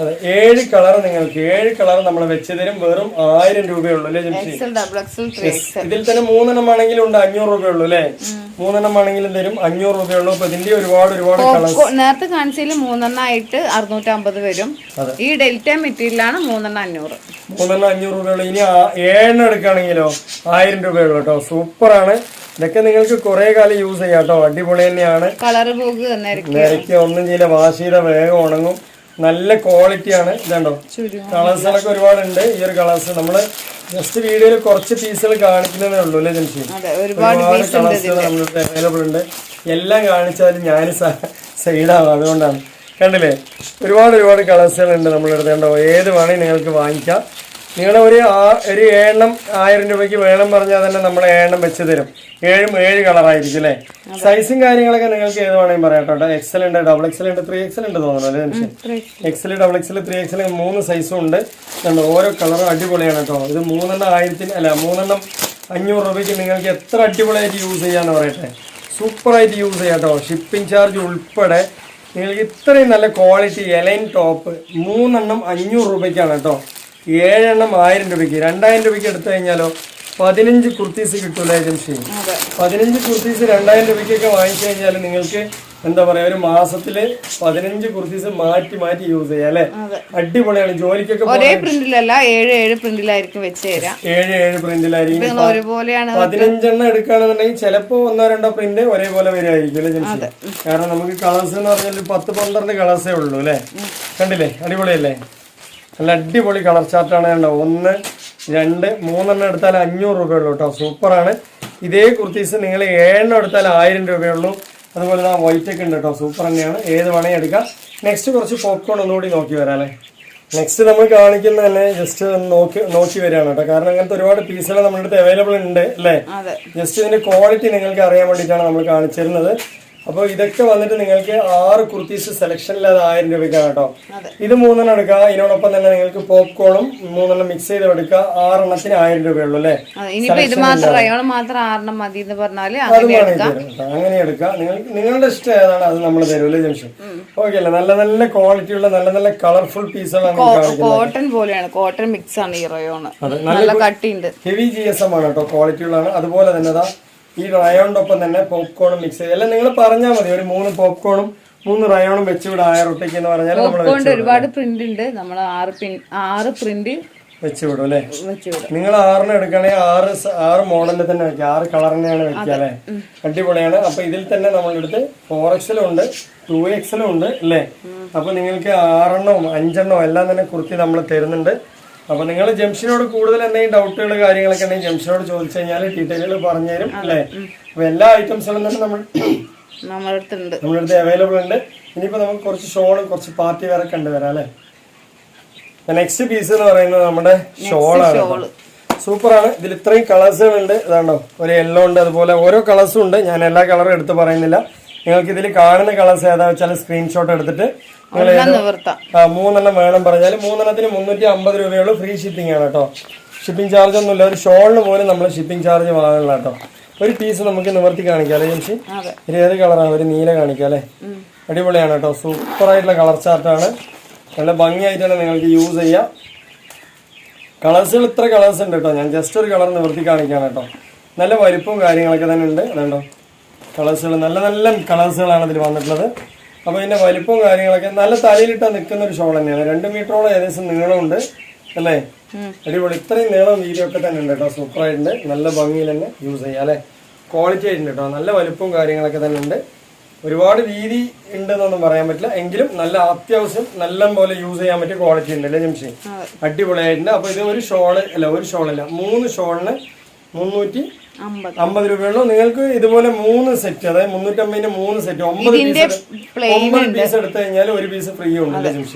അതെ, 7 കളർ നിങ്ങൾക്ക് 7 കളർ നമ്മൾ വെച്ച് തരും. വെറും 1000 രൂപയുള്ളൂ അല്ലേ ജംഷി. ഇതിൽ തന്നെ 3 ആണെങ്കിലും ഉണ്ട് 500 രൂപയുള്ളൂ അല്ലേ. 3 ആണെങ്കിലും തരും 500 രൂപയുള്ളൂ. അപ്പൊ ഇതിന്റെ ഒരുപാട് കളേഴ്സ് നേരത്തെ കാണിച്ചതിൽ 3 ആയിട്ട് 650 വരും. ഈ ഡെൽറ്റ മെറ്റീരിയലാണ് 3 500. 500 രൂപയുള്ളൂ. ഇനി 7 എടുക്കുകയാണെങ്കിലോ 1000 രൂപയുള്ളൂ കേട്ടോ. സൂപ്പറാണ്. ഇതൊക്കെ നിങ്ങൾക്ക് കുറെ കാലം യൂസ് ചെയ്യാം കേട്ടോ. അടിപൊളി തന്നെയാണ്. കളർ പോകുക ഒന്നും ചെയ്യില്ല, വാഷ് ചെയ്ത വേഗം ഉണങ്ങും. നല്ല ക്വാളിറ്റിയാണ്. ഇതുണ്ടോ കളേഴ്സുകളൊക്കെ ഒരുപാടുണ്ട്. ഈ ഒരു കളേഴ്സ് നമ്മള് ജസ്റ്റ് വീഡിയോയിൽ കുറച്ച് പീസുകൾ കാണിക്കുന്നതേ ഉള്ളൂ അല്ലേ ജംഷി. ഒരുപാട് കളേഴ്സുകൾ നമ്മൾക്ക് അവൈലബിൾ ഉണ്ട്. എല്ലാം കാണിച്ചാലും ഞാൻ സൈഡാവും, അതുകൊണ്ടാണ്. കണ്ടില്ലേ, ഒരുപാട് കളേഴ്സുകൾ ഉണ്ട് നമ്മളെടുത്ത്. കണ്ടോ, ഏത് വേണമെങ്കിൽ നിങ്ങൾക്ക് വാങ്ങിക്കാം. നിങ്ങൾ ഒരു 7 1000 രൂപയ്ക്ക് വേണം പറഞ്ഞാൽ തന്നെ നമ്മൾ 7 വെച്ച് തരും. 7 കളറായിരിക്കും അല്ലേ. സൈസും കാര്യങ്ങളൊക്കെ നിങ്ങൾക്ക് ഏത് വേണമെങ്കിൽ പറയാം കേട്ടോ. XL ഉണ്ട്, XXL ഉണ്ട്, 3XL ഉണ്ട് തോന്നുന്നു അല്ലേ ജംഷി. XL, XXL, 3XL 3 സൈസും ഉണ്ട്. ഓരോ കളറും അടിപൊളിയാണ് കേട്ടോ. ഇത് 3 500 രൂപയ്ക്ക് നിങ്ങൾക്ക് എത്ര അടിപൊളിയായിട്ട് യൂസ് ചെയ്യാന്ന് പറയട്ടെ. സൂപ്പറായിട്ട് യൂസ് ചെയ്യാം കേട്ടോ. ഷിപ്പിംഗ് ചാർജ് ഉൾപ്പെടെ നിങ്ങൾക്ക് ഇത്രയും നല്ല ക്വാളിറ്റി എലൈൻ ടോപ്പ് 3 500 രൂപയ്ക്കാണ് കേട്ടോ. 7 1000 രൂപയ്ക്ക്. 2000 രൂപയ്ക്ക് എടുത്തു കഴിഞ്ഞാലോ 15 കുർത്തീസ് കിട്ടൂല ഏജൻസി. 15 കുർത്തീസ് 2000 രൂപയ്ക്കൊക്കെ വാങ്ങിച്ചു കഴിഞ്ഞാൽ നിങ്ങൾക്ക് എന്താ പറയാ, ഒരു മാസത്തില് 15 കുർത്തീസ് മാറ്റി യൂസ് ചെയ്യാം അല്ലെ. അടിപൊളിയാണ്. ജോലിക്കൊക്കെ 7 പ്രിന്റിലായിരിക്കും വെച്ച് തരാം. 7 പ്രിന്റിലായിരിക്കും. 15 എടുക്കുകയാണെന്നുണ്ടെങ്കിൽ ചിലപ്പോ 1-2 പ്രിന്റ് ഒരേപോലെ വരുമായിരിക്കും അല്ലെ ജംഷി. കാരണം നമുക്ക് കളേഴ്സ് എന്ന് പറഞ്ഞാൽ 10-12 കളേഴ്സേ ഉള്ളൂ അല്ലെ. കണ്ടില്ലേ, അടിപൊളിയല്ലേ. നല്ല അടിപൊളി കളർ ചാർട്ടാണ്. കണ്ടോ, 1 2 3 എടുത്താൽ 500 രൂപയുള്ളൂ കേട്ടോ. സൂപ്പറാണ്. ഇതേ കുർത്തീസ് നിങ്ങൾ 7 എടുത്താൽ 1000 രൂപയുള്ളൂ. അതുപോലെ വൈറ്റ് ഒക്കെ ഉണ്ട് കേട്ടോ. സൂപ്പർ തന്നെയാണ്. ഏത് വേണമെങ്കിൽ എടുക്കാം. നെക്സ്റ്റ് കുറച്ച് പോപ്കോൺ ഒന്നുകൂടി നോക്കി വരാം അല്ലേ. നെക്സ്റ്റ് നമ്മൾ കാണിക്കുന്ന തന്നെ ജസ്റ്റ് നോക്കി വരികയാണ് കേട്ടോ. കാരണം അങ്ങനത്തെ ഒരുപാട് പീസുകൾ നമ്മുടെ അടുത്ത് അവൈലബിൾ ഉണ്ട് അല്ലേ. ജസ്റ്റ് ഇതിന്റെ ക്വാളിറ്റി നിങ്ങൾക്ക് അറിയാൻ വേണ്ടിയിട്ടാണ് നമ്മൾ കാണിച്ചു തരുന്നത്. അപ്പോൾ ഇതൊക്കെ വന്നിട്ട് നിങ്ങൾക്ക് 6 കുർത്തീസ് സെലക്ഷനിൽ അത് 1000 രൂപയ്ക്കാണ് കേട്ടോ. ഇത് 3 എടുക്കുക. ഇതിനോടൊപ്പം തന്നെ നിങ്ങൾക്ക് പോപ്കോണും 3 മിക്സ് ചെയ്ത് എടുക്കുക. 6 എണ്ണത്തിന് 1000 രൂപയുള്ളൂ അല്ലേ. അങ്ങനെ എടുക്കുക. നിങ്ങളുടെ ഇഷ്ടം ഏതാണ് അത് നമ്മൾ തരുമല്ലേ ജംഷൻ. ഓക്കെ അല്ലേ. നല്ല നല്ല ക്വാളിറ്റിയുള്ള നല്ല നല്ല കളർഫുൾ പീസുകളാണ് കോട്ടൺ പോലെയാണ്. കോട്ടൺ മിക്സ് ആണ് ഈ റയോൺ. നല്ല കട്ടിയുണ്ട്. ഹെവി GSM ആണ് കേട്ടോ. ക്വാളിറ്റി ഉള്ളതാണ്. അതുപോലെ തന്നെ ഈ റയോണിനൊപ്പം തന്നെ പോപ്കോണും മിക്സ് ചെയ്ത് എല്ലാം നിങ്ങൾ പറഞ്ഞാൽ മതി. ഒരു 3 പോപ്കോണും 3 റയോണും വെച്ചുവിടെ 1000 രൂപയ്ക്ക് എന്ന് പറഞ്ഞാൽ ഒരുപാട് പ്രിന്റ് ഉണ്ട്. നമ്മൾ 6 പ്രിന്റ് വെച്ചുവിടും അല്ലെ. നിങ്ങൾ 6 എടുക്കണെങ്കിൽ 6 മോഡലിൽ തന്നെ വെക്കുക. 6 കളറിനെയാണ് വെക്കുക അല്ലെ. അടിപൊളിയാണ്. അപ്പൊ ഇതിൽ തന്നെ നമ്മളെടുത്ത് 4XL ഉണ്ട്, 2XL ഉണ്ട് അല്ലേ. അപ്പൊ നിങ്ങൾക്ക് 6 5 എല്ലാം തന്നെ കുർത്തി നമ്മൾ തരുന്നുണ്ട്. അപ്പൊ നിങ്ങൾ ജംഷനോട് കൂടുതൽ എന്തെങ്കിലും ഡൗട്ടുകൾ കാര്യങ്ങളൊക്കെ ഉണ്ടെങ്കിൽ ജംഷനോട് ചോദിച്ചു കഴിഞ്ഞാൽ ഡീറ്റെയിലുകൾ പറഞ്ഞുതരും അല്ലേ. അപ്പൊ എല്ലാ ഐറ്റംസുകളും തന്നെ നമ്മുടെ അടുത്ത് അവൈലബിൾ ഉണ്ട്. ഇനിയിപ്പോ നമുക്ക് കുറച്ച് ഷോളും കുറച്ച് പാർട്ടി വെയർ ഒക്കെ കണ്ടുവരാം അല്ലെ. നെക്സ്റ്റ് പീസ് എന്ന് പറയുന്നത് നമ്മുടെ ഷോളാണ്. സൂപ്പറാണ്. ഇതിൽ ഇത്രയും കളേഴ്സുകൾ ഉണ്ട്. ഇതാണോ, ഒരു യെല്ലോ ഉണ്ട്, അതുപോലെ ഓരോ കളേഴ്സും ഉണ്ട്. ഞാൻ എല്ലാ കളറും എടുത്ത് പറയുന്നില്ല. നിങ്ങൾക്ക് ഇതിൽ കാണുന്ന കളേഴ്സ് ഏതാ വെച്ചാൽ സ്ക്രീൻഷോട്ട് എടുത്തിട്ട് നിങ്ങൾ 3 വേണം പറഞ്ഞാൽ 3 350 രൂപയുള്ളൂ. ഫ്രീ ഷിപ്പിംഗ് ആണ് കേട്ടോ. ഷിപ്പിംഗ് ചാർജ് ഒന്നുമില്ല. ഒരു ഷോളിന് പോലും നമ്മൾ ഷിപ്പിംഗ് ചാർജ് വാങ്ങണം കേട്ടോ. ഒരു പീസ് നമുക്ക് നിവർത്തി കാണിക്കാം അല്ലേ ജംഷി. ഇത് ഏത് കളറാണ്? ഒരു നീല കാണിക്കാം അല്ലേ. അടിപൊളിയാണ് കേട്ടോ. സൂപ്പർ ആയിട്ടുള്ള കളർ ചാർട്ടാണ്. നല്ല ഭംഗിയായിട്ടാണ് നിങ്ങൾക്ക് യൂസ് ചെയ്യാം. കളേഴ്സുകൾ ഇത്ര കളേഴ്സ് ഉണ്ട് കേട്ടോ. ഞാൻ ജസ്റ്റ് ഒരു കളർ നിവർത്തി കാണിക്കാണ് കേട്ടോ. നല്ല വലിപ്പവും കാര്യങ്ങളൊക്കെ തന്നെ ഉണ്ട്. അതുണ്ടോ കളേഴ്സുകൾ, നല്ല നല്ല കളേഴ്സുകളാണ് ഇതിൽ വന്നിട്ടുള്ളത്. അപ്പോൾ ഇതിന്റെ വലിപ്പവും കാര്യങ്ങളൊക്കെ നല്ല തലയിലിട്ടാൽ നിൽക്കുന്ന ഒരു ഷോൾ തന്നെയാണ്. 2 മീറ്ററോളം ഏകദേശം നീളമുണ്ട് അല്ലേ. അടിപൊളി. ഇത്രയും നീളം വീതി ഒക്കെ തന്നെ ഉണ്ട് കേട്ടോ. സൂപ്പർ ആയിട്ടുണ്ട്. നല്ല ഭംഗിയിൽ തന്നെ യൂസ് ചെയ്യാം അല്ലെ. ക്വാളിറ്റി ആയിട്ടുണ്ട് കേട്ടോ. നല്ല വലിപ്പവും കാര്യങ്ങളൊക്കെ തന്നെ ഉണ്ട്. ഒരുപാട് വീതി ഉണ്ടെന്നൊന്നും പറയാൻ പറ്റില്ല. എങ്കിലും നല്ല അത്യാവശ്യം നല്ല പോലെ യൂസ് ചെയ്യാൻ പറ്റിയ ക്വാളിറ്റി ഉണ്ട് അല്ലേ ജംഷി. അടിപൊളിയായിട്ടുണ്ട്. അപ്പൊ ഇത് ഒരു ഷോളല്ല 3 ഷോളിന് 350 രൂപയുള്ളൂ. നിങ്ങൾക്ക് ഇതുപോലെ 3 സെറ്റ്, അതായത് 350 3 സെറ്റ് 9 പീസ് എടുത്തു കഴിഞ്ഞാൽ ഒരു പീസ് ഫ്രീ ഉണ്ട്.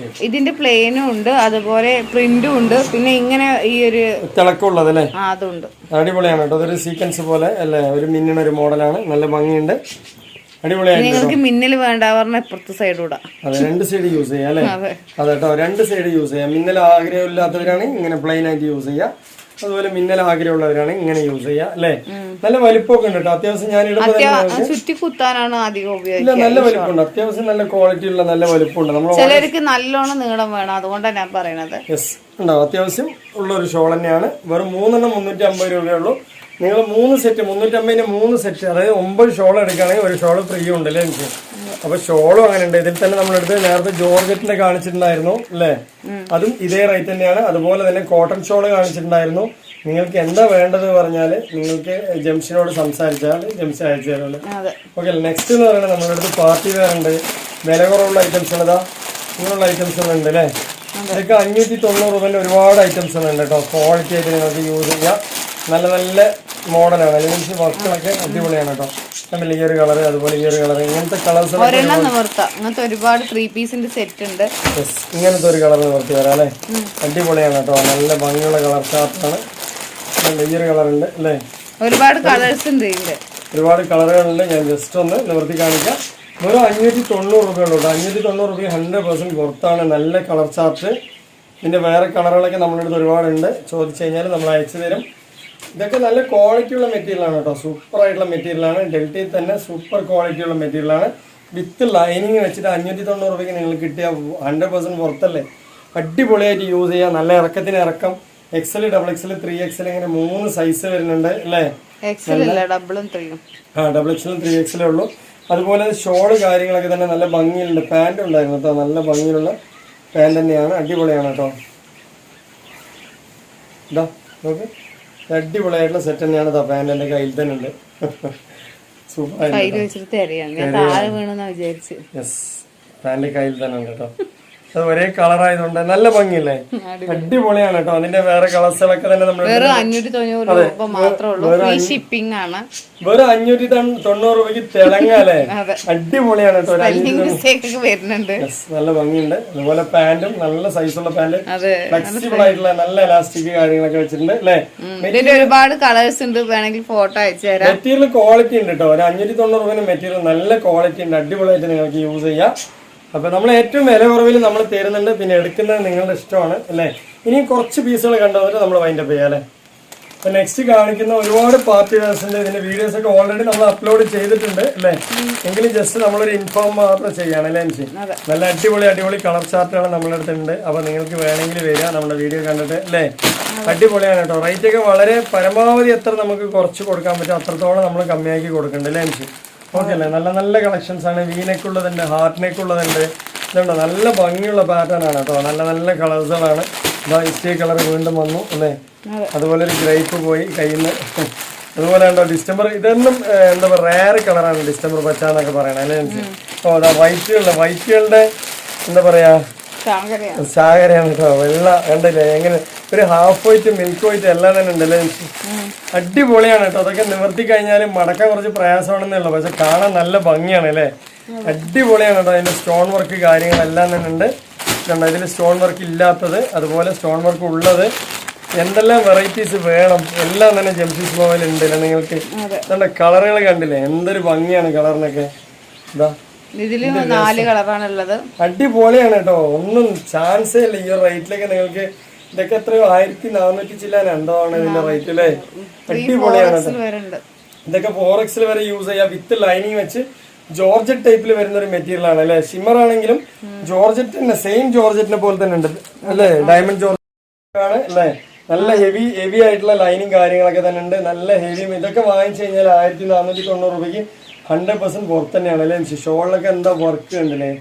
ഇതിന്റെ പ്ലെയിനും ഉണ്ട്, അതുപോലെ പ്രിന്റും ഉണ്ട്. പിന്നെ ഇങ്ങനെ ഈ ഒരു തിളക്കമുള്ളത് അല്ലേ, അതുണ്ട്. അടിപൊളിയാണ് കേട്ടോ. അതൊരു സീക്വൻസ് പോലെ അല്ലേ, ഒരു മിന്നണ ഒരു മോഡലാണ്. നല്ല ഭംഗിയുണ്ട്. അടിപൊളിയായിട്ട് നിങ്ങൾക്ക് മിന്നൽ വേണ്ട പറഞ്ഞ ഇപ്പുറത്തെ സൈഡ് കൂടാ. അതെ, 2 സൈഡ് യൂസ് ചെയ്യാം അല്ലേ. അതെട്ടോ, 2 സൈഡ് യൂസ് ചെയ്യാം. മിന്നൽ ആഗ്രഹമില്ലാത്തവരാണ് ഇങ്ങനെ പ്ലെയിൻ ആയിട്ട് യൂസ് ചെയ്യാം. അതുപോലെ മിന്നൽ ആഗ്രഹമുള്ളവരാണ് ഇങ്ങനെ യൂസ് ചെയ്യാം അല്ലേ. നല്ല വലിപ്പമൊക്കെ ഉണ്ട് കേട്ടോ. അത്യാവശ്യം ഞാൻ ചുറ്റി കുത്താനാണ് അധികം ഉപയോഗിക്കുന്നത്. നല്ല വലിപ്പമുണ്ട്. അത്യാവശ്യം നല്ല ക്വാളിറ്റി ഉള്ള നല്ല വലിപ്പമുണ്ട്. നമ്മൾ ചിലർക്ക് നല്ലോണം നീളം വേണം, അതുകൊണ്ടാണ് ഞാൻ പറയണത്. യെസ്, ഉണ്ടാവും. അത്യാവശ്യം ഉള്ള ഒരു ഷോൾ തന്നെയാണ്. വെറും 3 350 രൂപയുള്ളൂ. നിങ്ങൾ 3 സെറ്റ് 350 3 സെറ്റ്, അതായത് 9 ഷോൾ എടുക്കുകയാണെങ്കിൽ ഒരു ഷോൾ ഫ്രീ ഉണ്ടല്ലേ എനിക്ക്. അപ്പൊ ഷോളും അങ്ങനെ ഉണ്ട്. ഇതിൽ തന്നെ നമ്മളെടുത്ത് നേരത്തെ ജോർജറ്റിനെ കാണിച്ചിട്ടുണ്ടായിരുന്നു അല്ലേ. അതും ഇതേ റേറ്റ് തന്നെയാണ്. അതുപോലെ തന്നെ കോട്ടൺ ഷോൾ കാണിച്ചിട്ടുണ്ടായിരുന്നു. നിങ്ങൾക്ക് എന്താ വേണ്ടത് പറഞ്ഞാൽ നിങ്ങൾക്ക് ജംഷനോട് സംസാരിച്ചാൽ ജംഷൻ അയച്ചു തരുമല്ലോ. ഓക്കെ, നെക്സ്റ്റ് എന്ന് പറയുന്നത് നമ്മുടെ അടുത്ത് പാർട്ടി വെയർ ഉണ്ട്. വില കുറവുള്ള ഐറ്റംസ് ഉള്ളതാ, ഇങ്ങനെയുള്ള ഐറ്റംസ് ഉണ്ട് അല്ലേ. ഇതൊക്കെ 590 രൂപേൻ്റെ ഒരുപാട് ഐറ്റംസ് ഉണ്ട് കേട്ടോ. ക്വാളിറ്റി ആയിട്ട് നിങ്ങൾക്ക് യൂസ് ചെയ്യാം. നല്ല നല്ല മോഡലാണ്. അല്ലെങ്കിൽ വർക്കുകളൊക്കെ അടിപൊളിയാണ് കേട്ടോ. ഈ ഒരു കളർ, അതുപോലെ ഈ ഒരു കളർ, ഇങ്ങനത്തെ കളേഴ്സ് അങ്ങനത്തെ ഒരുപാട് 3 പീസിന്റെ സെറ്റ് ഉണ്ട്. ഇങ്ങനത്തെ ഒരു കളർ നിവർത്തി വരാം അല്ലേ. അടിപൊളിയാണ് കേട്ടോ. നല്ല ഭംഗിയുള്ള കളർ ചാർട്ടാണ്. ഈ ഒരു കളർ ഉണ്ട് അല്ലേ. ഒരുപാട് കളേഴ്സ് ഉണ്ട്, ഒരുപാട് കളറുകളുണ്ട്. ഞാൻ ജസ്റ്റ് ഒന്ന് നിവർത്തി കാണിക്കാം. വെറും 590 രൂപയുള്ളൂ കേട്ടോ. 590 രൂപ 100% പുറത്താണ്. നല്ല കളർ ചാർട്ട്. ഇതിന്റെ വേറെ കളറുകളൊക്കെ നമ്മുടെ അടുത്ത് ഒരുപാടുണ്ട്. ചോദിച്ചു കഴിഞ്ഞാൽ നമ്മൾ അയച്ചു തരും. ഇതൊക്കെ നല്ല ക്വാളിറ്റിയുള്ള മെറ്റീരിയലാണ് കേട്ടോ. സൂപ്പർ ആയിട്ടുള്ള മെറ്റീരിയലാണ്. ഡെൽറ്റയിൽ തന്നെ സൂപ്പർ ക്വാളിറ്റിയുള്ള മെറ്റീരിയലാണ്. വിത്ത് ലൈനിങ് വെച്ചിട്ട് 590 രൂപയ്ക്ക് നിങ്ങൾ കിട്ടിയ 100% പുറത്തല്ലേ. അടിപൊളിയായിട്ട് യൂസ് ചെയ്യാം. നല്ല ഇറക്കത്തിന് ഇറക്കം. XL, XXL, 3XL ഇങ്ങനെ 3 സൈസ് വരുന്നുണ്ട് അല്ലേ. ഡബിൾ XL 3XL ഉള്ളൂ. അതുപോലെ ഷോള് കാര്യങ്ങളൊക്കെ തന്നെ നല്ല ഭംഗിയിലുണ്ട്. പാൻറ് ഉണ്ടായിരുന്നു കേട്ടോ. നല്ല ഭംഗിയിലുള്ള പാൻറ് തന്നെയാണ്. അടിപൊളിയാണ് കേട്ടോ. ഇതാ നോക്ക്, അടിപൊളിയായിട്ടുള്ള സെറ്റ് തന്നെയാണ്. പാൻറ് എൻ്റെ കയ്യിൽ തന്നെ ഉണ്ട്. യെസ്, പാൻറ് കയ്യിൽ തന്നെ ഉണ്ട് കേട്ടോ. അത് ഒരേ കളർ ആയതുകൊണ്ട് നല്ല ഭംഗിയില്ലേ, അടിപൊളിയാണ് കേട്ടോ. അതിന്റെ വേറെ കളേഴ്സുകളൊക്കെ തന്നെ നമ്മൾ വെറും 590 രൂപ മാത്രമേ ഉള്ളൂ, ഫ്രീ ഷിപ്പിംഗ് ആണ്. വെറും 590 രൂപയ്ക്ക് തിളങ്ങാല്ലേ, അടിപൊളിയാണ് കേട്ടോ. വരുന്നുണ്ട്, നല്ല ഭംഗിയുണ്ട്. അതുപോലെ പാന്റും നല്ല സൈസുള്ള പാന്റ്, ഫ്ലെക്സിബിൾ ആയിട്ടുള്ള നല്ല എലാസ്റ്റിക് കാര്യങ്ങളൊക്കെ വെച്ചിട്ടുണ്ട് അല്ലേ. ഇതിന്റെ ഒരുപാട് കളേഴ്സ് ഉണ്ട്, വേണമെങ്കിൽ ഫോട്ടോ അയച്ചു തരാം. മെറ്റീരിയൽ ക്വാളിറ്റി ഉണ്ട് കേട്ടോ. ഒരു 590 രൂപ മെറ്റീരിയൽ നല്ല ക്വാളിറ്റി ഉണ്ട്, അടിപൊളിയായിട്ട് നിങ്ങൾക്ക് യൂസ് ചെയ്യാം. അപ്പൊ നമ്മൾ ഏറ്റവും വില കുറവിൽ നമ്മൾ തരുന്നുണ്ട്, പിന്നെ എടുക്കുന്നത് നിങ്ങളുടെ ഇഷ്ടമാണ് അല്ലേ. ഇനിയും കുറച്ച് പീസുകൾ കണ്ടുവന്നിട്ട് നമ്മൾ വൈൻഡപ്പ് ചെയ്യാം അല്ലേ. അപ്പൊ നെക്സ്റ്റ് കാണിക്കുന്ന ഒരുപാട് പാർട്ടി വെയർസിന്റെ ഇതിന്റെ വീഡിയോസ് ഒക്കെ ഓൾറെഡി നമ്മൾ അപ്ലോഡ് ചെയ്തിട്ടുണ്ട് അല്ലേ. എങ്കിലും ജസ്റ്റ് നമ്മളൊരു ഇൻഫോം മാത്രം ചെയ്യാണ് അല്ലേ എനിക്ക്. നല്ല അടിപൊളി കളർ ചാർട്ടുകൾ നമ്മുടെ അടുത്തുണ്ട്. അപ്പൊ നിങ്ങൾക്ക് വേണമെങ്കിൽ വരിക നമ്മുടെ വീഡിയോ കണ്ടിട്ട് അല്ലേ. അടിപൊളിയാണ് കേട്ടോ. റേറ്റ് ഒക്കെ വളരെ പരമാവധി എത്ര നമുക്ക് കുറച്ച് കൊടുക്കാൻ പറ്റും അത്രത്തോളം നമ്മൾ കമ്മിയാക്കി കൊടുക്കുന്നുണ്ട് അല്ലേ എനിക്ക്. ഓക്കെ അല്ലേ. നല്ല നല്ല കളക്ഷൻസ് ആണ്. വീനെക്കുള്ളതുണ്ട്, ഹാർട്ടിനെക്കുള്ളതുണ്ട്. ഇതുണ്ടോ നല്ല ഭംഗിയുള്ള പാറ്റേൺ ആണ് കേട്ടോ. നല്ല നല്ല കളേഴ്സുകളാണ്. ഇസ്റ്റേ കളർ വീണ്ടും വന്നു അല്ലേ. അതുപോലെ ഒരു ഗ്രേപ്പ് പോയി കയ്യിൽ നിന്ന്. അതുപോലെ ഉണ്ടോ ഡിസ്റ്റംബർ, ഇതൊന്നും എന്താ പറയുക റയർ കളറാണ് ഡിസ്റ്റംബർ പച്ച എന്നൊക്കെ പറയണേ അല്ലേ. ഓ അതാ വൈറ്റുകളുടെ എന്താ പറയാ ചാകരയാണ് കേട്ടോ. വെള്ള കണ്ടില്ലേ എങ്ങനെ ഒരു ഹാഫ് വൈറ്റ് മിൽക്ക് വൈറ്റ് എല്ലാം തന്നെ ഉണ്ടല്ലേ. അടിപൊളിയാണ് കേട്ടോ. അതൊക്കെ നിവർത്തി കഴിഞ്ഞാൽ മടക്കാൻ കുറച്ച് പ്രയാസമാണെന്നേ ഉള്ളൂ, പക്ഷെ കാണാൻ നല്ല ഭംഗിയാണ് അല്ലേ. അടിപൊളിയാണ് കേട്ടോ. അതിന്റെ സ്റ്റോൺ വർക്ക് കാര്യങ്ങളെല്ലാം തന്നെ ഉണ്ട്. കണ്ടോ ഇതിൽ സ്റ്റോൺ വർക്ക് ഇല്ലാത്തത്, അതുപോലെ സ്റ്റോൺ വർക്ക് ഉള്ളത്, എന്തെല്ലാം വെറൈറ്റീസ് വേണം എല്ലാം തന്നെ ജംഷീസ് മോബൈൽ ഉണ്ട് നിങ്ങൾക്ക്. അതുകൊണ്ട് കളറുകൾ കണ്ടില്ലേ എന്തൊരു ഭംഗിയാണ് കളറിനൊക്കെ. ഇതാ ഇതില് 4 കളറാണ് ഉള്ളത്. അടിപൊളിയാണ് കേട്ടോ. ഒന്നും ചാൻസേ ഇല്ല ഈ റേറ്റിലൊക്കെ നിങ്ങൾക്ക്. ഇതൊക്കെ എത്രയോ 1400 ചില്ലാൻ എന്താണ് ഇതിന്റെ റേറ്റ് അല്ലേ. അടിപൊളിയാണ്. ഇതൊക്കെ 4X വരെ യൂസ് ചെയ്യാം വിത്ത് ലൈനിങ് വെച്ച്. ജോർജറ്റ് ടൈപ്പിൽ വരുന്ന ഒരു മെറ്റീരിയൽ ആണ് അല്ലെ. ഷിമ്മർ ആണെങ്കിലും ജോർജറ്റ് തന്നെ, സെയിം ജോർജറ്റിനെ പോലെ തന്നെ ഉണ്ട് അല്ലേ. ഡയമണ്ട് ജോർജറ്റ് ആണ് അല്ലേ. നല്ല ഹെവി ആയിട്ടുള്ള ലൈനിങ് കാര്യങ്ങളൊക്കെ തന്നെ ഉണ്ട്. നല്ല ഹെവി. ഇതൊക്കെ വാങ്ങിച്ചു കഴിഞ്ഞാൽ 1490 രൂപയ്ക്ക് 100% പുറത്ത് തന്നെയാണ് അല്ലേ. ഷോളിലൊക്കെ എന്താ വർക്ക് ഉണ്ടല്ലേ,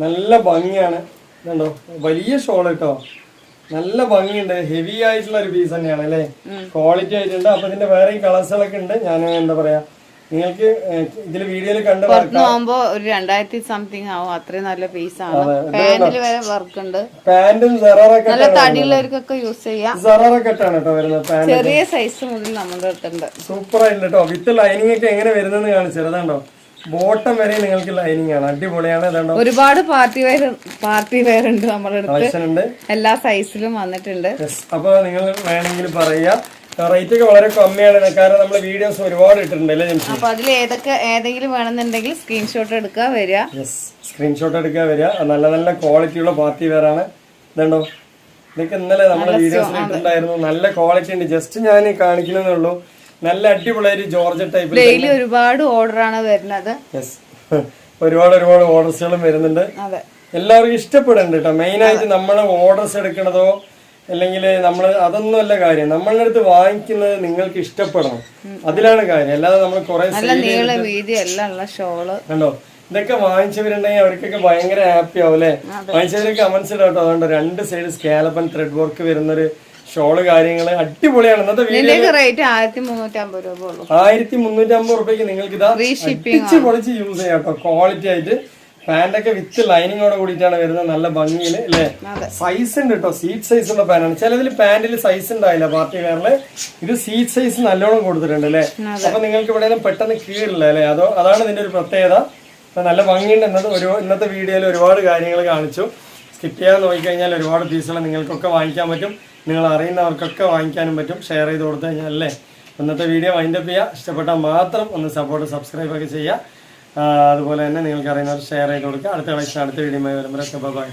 നല്ല ഭംഗിയാണ്. ഇതുണ്ടോ വലിയ ഷോൾ കേട്ടോ, നല്ല ഭംഗിയുണ്ട്. ഹെവി ആയിട്ടുള്ള ഒരു പീസ് തന്നെയാണ് അല്ലേ. ക്വാളിറ്റി ആയിട്ടുണ്ട്. അപ്പൊ ഇതിന്റെ വേറെ കളേഴ്സുകളൊക്കെ ഉണ്ട്. ഞാൻ എന്താ പറയാ നിങ്ങൾക്ക് ഇതിൽ വീഡിയോയിൽ കണ്ട് പുറത്തുപോകുമ്പോ ഒരു 2000 സംതിങ് ആവും. അത്രയും നല്ല പീസാണ്. പാന്റിൽ വരെ വർക്ക് ഉണ്ട്. പാന്റും നല്ല തടിയുള്ളവർക്കൊക്കെ യൂസ് ചെയ്യാം. സെറാറക്കെട്ടാണ് കേട്ടോ വരുന്നത്. പാന്റ് ചെറിയ സൈസ് മുതൽ നമ്മുടെ അടുത്തുണ്ട്. സൂപ്പർ ആയിട്ടുണ്ട് കേട്ടോ. വിത്ത് ലൈനിങ് ഒക്കെ എങ്ങനെ വരുന്നെന്ന് കാണിച്ചത്. അതുണ്ടോ ബോട്ടം വരെ നിങ്ങൾക്ക് ലൈനിങ് ആണ്. അടിപൊളിയാണ്. അതുണ്ടോ ഒരുപാട് പാർട്ടി വെയർ ഉണ്ട് നമ്മുടെ അടുത്ത്. എല്ലാ സൈസിലും വന്നിട്ടുണ്ട്. അപ്പൊ നിങ്ങൾ വേണമെങ്കിൽ പറയാ. റേറ്റ് ഒക്കെ വളരെ കമ്മിയാണ്, കാരണം നമ്മൾ വീഡിയോസ് ഒരുപാട് ഇട്ടിട്ടുണ്ട് അല്ലേ. അപ്പൊ അതിൽ ഏതെങ്കിലും വേണമെന്നുണ്ടെങ്കിൽ സ്ക്രീൻഷോട്ട് എടുക്കുക വരിക. സ്ക്രീൻഷോട്ട് എടുക്കുക വരിക. നല്ല നല്ല ക്വാളിറ്റിയുള്ള പാർട്ടി വെയർ ആണ്. ഇതുണ്ടോ ഇതൊക്കെ ഇന്നലെ നമ്മുടെ വീഡിയോസിൽ ഇട്ടിട്ടുണ്ടായിരുന്നു. നല്ല ക്വാളിറ്റി ഉണ്ട്. ജസ്റ്റ് ഞാൻ കാണിക്കുന്നതേ ഉള്ളൂ. നല്ല അടിപൊളിയായിട്ട് ജോർജറ്റ് ടൈപ്പ് ഡെയിലി ഒരുപാട് ഓർഡർ ആണ് വരുന്നത്. ഒരുപാട് ഓർഡേഴ്സുകളും വരുന്നുണ്ട്. എല്ലാവർക്കും ഇഷ്ടപ്പെടുന്നുണ്ട് കേട്ടോ. മെയിൻ ആയിട്ട് നമ്മൾ ഓർഡേഴ്സ് എടുക്കണതോ അല്ലെങ്കിൽ നമ്മൾ അതൊന്നും അല്ല കാര്യം. നമ്മളുടെ അടുത്ത് വാങ്ങിക്കുന്നത് നിങ്ങൾക്ക് ഇഷ്ടപ്പെടണം, അതിലാണ് കാര്യം. അല്ലാതെ നമ്മൾ കുറെ കണ്ടോ ഇതൊക്കെ വാങ്ങിച്ചവരുണ്ടെങ്കിൽ അവർക്കൊക്കെ ഭയങ്കര ഹാപ്പി ആവും അല്ലെ. വാങ്ങിച്ചവരൊക്കെ കമന്റ്സ് ഇടാം കേട്ടോ. അതുകൊണ്ട് 2 side scallop and thread work വരുന്നൊരു ഷോള് കാര്യങ്ങള് അടിപൊളിയാണ്. ഇന്നത്തെ വീഡിയോ റേറ്റ് 1350 രൂപ ഉള്ളൂ. 1350 രൂപയ്ക്ക് നിങ്ങൾക്ക് ഇതാ അടിച്ച് പൊളിച്ച് യൂസ് ചെയ്യാം കേട്ടോ. ക്വാളിറ്റി ആയിട്ട് പാന്റൊക്കെ വിത്ത് ലൈനിങ്ങോടെ കൂടിയിട്ടാണ് വരുന്നത്. നല്ല ഭംഗിയില് അല്ലേ. സൈസ് ഉണ്ട് കേട്ടോ. സീറ്റ് സൈസ് ഉള്ള പാന്റാണ്. ചിലതിൽ പാന്റിൽ സൈസ് ഉണ്ടായില്ല പാർട്ടി വെയറില്. ഇത് സീറ്റ് സൈസ് നല്ലോണം കൊടുത്തിട്ടുണ്ട് അല്ലേ. അപ്പൊ നിങ്ങൾക്ക് ഇവിടെ പെട്ടെന്ന് കീഴില്ല അല്ലേ. അതാണ് ഇതിന്റെ ഒരു പ്രത്യേകത. നല്ല ഭംഗിയുണ്ട്. ഇന്നത്തെ വീഡിയോയിൽ ഒരുപാട് കാര്യങ്ങൾ കാണിച്ചു. സ്കിപ്പ് ചെയ്യാൻ നോക്കിക്കഴിഞ്ഞാൽ ഒരുപാട് പീസുകൾ നിങ്ങൾക്കൊക്കെ വാങ്ങിക്കാൻ പറ്റും. നിങ്ങൾ അറിയുന്നവർക്കൊക്കെ വാങ്ങിക്കാനും പറ്റും. ഷെയർ ചെയ്ത് കൊടുത്തു കഴിഞ്ഞാൽ അല്ലേ. ഇന്നത്തെ വീഡിയോ വൈൻഡപ്പ് ചെയ്യുക. ഇഷ്ടപ്പെട്ടാൽ മാത്രം ഒന്ന് സബ്സ്ക്രൈബ് ഒക്കെ ചെയ്യുക. അതുപോലെ തന്നെ നിങ്ങൾക്ക് അറിയുന്നവർ ഷെയർ ചെയ്ത് കൊടുക്കുക. അടുത്ത വീഡിയോ വരുമ്പോഴൊക്കെ ബൈ.